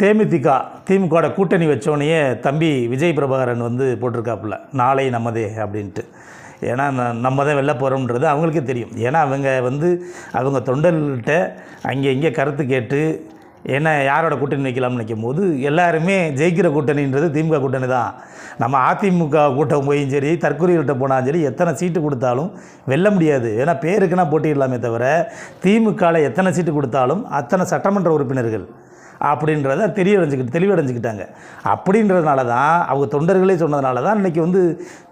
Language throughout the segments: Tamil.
தேமுதிக திமுக கூட்டணி வச்சோடனே தம்பி விஜய் பிரபாகரன் போட்டிருக்காப்புல நாளை நமதே அப்படின்ட்டு. ஏன்னா நம்ம தான் வெளில போகிறோம்ன்றது அவங்களுக்கே தெரியும். ஏன்னா அவங்க தொண்டர்கள்கிட்ட அங்கே இங்கே கருத்து கேட்டு என்ன யாரோட கூட்டணி வைக்கலாம்னு நினைக்கும் போது எல்லாருமே ஜெயிக்கிற கூட்டணின்றது திமுக கூட்டணி தான். நம்ம அதிமுக கூட்டம் போயும் சரி, தற்கொலைகிட்ட போனாலும் சரி, எத்தனை சீட்டு கொடுத்தாலும் வெல்ல முடியாது. ஏன்னா பேருக்குன்னா போட்டியிடலாமே தவிர திமுகவில் எத்தனை சீட்டு கொடுத்தாலும் அத்தனை சட்டமன்ற உறுப்பினர்கள் அப்படின்றத தெளிவடைஞ்சிக்கிட்டாங்க. அப்படின்றதுனால தான் அவங்க தொண்டர்களே சொன்னதுனால தான் இன்றைக்கி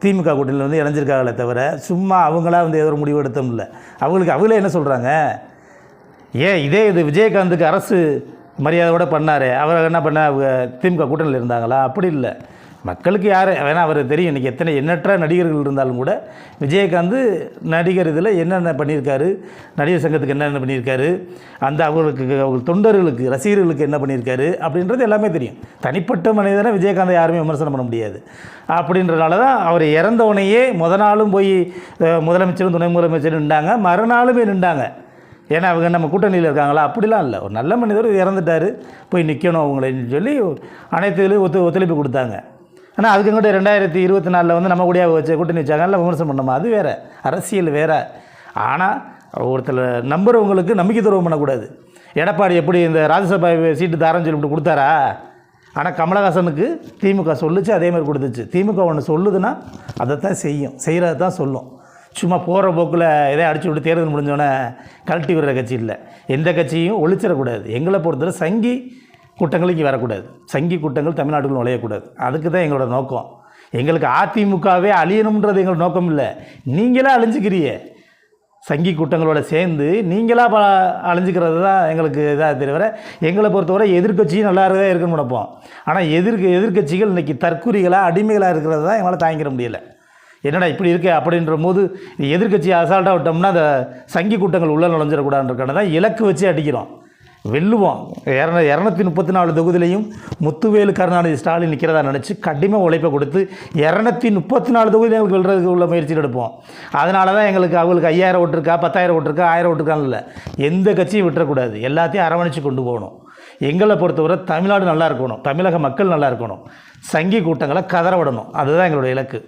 திமுக கூட்டணியில் இணைஞ்சிருக்காங்களே தவிர சும்மா அவங்களா ஏதோ ஒரு முடிவு எடுத்தோம் இல்லை. அவங்களே என்ன சொல்கிறாங்க, இது விஜயகாந்துக்கு அரசு மரியாதையோடு பண்ணார், அவர் என்ன பண்ண அவங்க திமுக கூட்டணியில் இருந்தாங்களா? அப்படி இல்லை. மக்களுக்கு யார் வேணால் அவர் தெரியும். இன்றைக்கி எண்ணற்ற நடிகர்கள் இருந்தாலும் கூட விஜயகாந்த் நடிகர் இதில் என்னென்ன பண்ணியிருக்காரு, நடிகர் சங்கத்துக்கு என்னென்ன பண்ணியிருக்காரு, அவங்க தொண்டர்களுக்கு ரசிகர்களுக்கு என்ன பண்ணியிருக்காரு அப்படின்றது எல்லாமே தெரியும். தனிப்பட்ட மனிதனை விஜயகாந்தை யாருமே விமர்சனம் பண்ண முடியாது. அப்படின்றனால தான் அவர் இறந்தவனையே நாளும் போய் முதலமைச்சரும் துணை முதலமைச்சரும் நின்றாங்க, மறுநாளுமே நின்றாங்க. ஏன்னா அவங்க நம்ம கூட்டணியில் இருக்காங்களா? அப்படிலாம் இல்லை. ஒரு நல்ல மனிதர் இறந்துட்டார், போய் நிற்கணும் அவங்களன்னு சொல்லி அனைத்துலையும் ஒத்துழைப்பு கொடுத்தாங்க. ஆனால் அதுக்குங்கிட்ட 2024 நம்ம கூட வச்சு கூட்டணி வச்சாங்கல்ல, விமர்சனம் பண்ணோமா? அது வேறு, அரசியல் வேறு. ஆனால் ஒருத்தர் நம்புறவங்களுக்கு நம்பிக்கை துரோகம் பண்ணக்கூடாது. எடப்பாடி எப்படி இந்த ராஜ்யசபா சீட்டு தாரன்னு சொல்லிட்டு கொடுத்தாரா? ஆனால் கமலஹாசனுக்கு திமுக சொல்லுச்சு, அதேமாதிரி கொடுத்துச்சு. திமுக ஒன்று சொல்லுதுன்னா அதை தான் செய்யும், செய்கிறது தான் சொல்லும். சும்மா போகிற போக்கில் எதை அடிச்சு விட்டு தேர்தல் முடிஞ்சோன்னே கழட்டி விடுற கட்சி இல்லை. எந்த கட்சியும் ஒழிச்சிடக்கூடாது. எங்களை பொறுத்தவரை சங்கி கூட்டங்கள் இங்கே வரக்கூடாது, சங்கி கூட்டங்கள் தமிழ்நாட்டுக்குள்ள நுழையக்கூடாது. அதுக்கு தான் எங்களோட நோக்கம். எங்களுக்கு அதிமுகவே அழியணுன்றது எங்களோட நோக்கம் இல்லை. நீங்களாக அழிஞ்சிக்கிறீங்க, சங்கி கூட்டங்களோட சேர்ந்து நீங்களாக அழிஞ்சிக்கிறது தான் எங்களுக்கு இதாக தவிர எங்களை பொறுத்தவரை எதிர்கட்சியும் நல்லா தான் இருக்குன்னு நினைப்போம். ஆனால் எதிர்கட்சிகள் இன்றைக்கி தற்கூரிகளாக அடிமைகளாக இருக்கிறது தான் எங்களால் தாங்கிக்கிற முடியலை. என்னடா இப்படி இருக்கே அப்படின்ற போது எதிர்கட்சி அசால்ட்டாக விட்டோம்னா அந்த சங்கி கூட்டங்கள் உள்ளே நுழைஞ்சிடக்கூடாதுன்றக்கான தான் இலக்கு வச்சு அடிக்கிறோம். வெல்லுவோம். 234 தொகுதியிலையும் முத்துவேலு கருணாநிதி ஸ்டாலின் நிற்கிறதா நினச்சி கடுமையாக உழைப்பை கொடுத்து 234 தொகுதியில் எங்களுக்கு வெல்றதுக்கு உள்ள முயற்சியில் எடுப்போம். அதனால தான் அவங்களுக்கு 5000 ஓட்டு இருக்கா, 10,000 ஓட்டு இருக்கா, 1000 ஓட்டு இருக்கான்னு இல்லை. எந்த கட்சியும் விட்டுறக்கூடாது, எல்லாத்தையும் அரவணைச்சு கொண்டு போகணும். எங்களை பொறுத்தவரை தமிழ்நாடு நல்லா இருக்கணும், தமிழக மக்கள் நல்லா இருக்கணும், சங்கி கூட்டங்களை கதற விடணும். அதுதான் எங்களுடைய இலக்கு.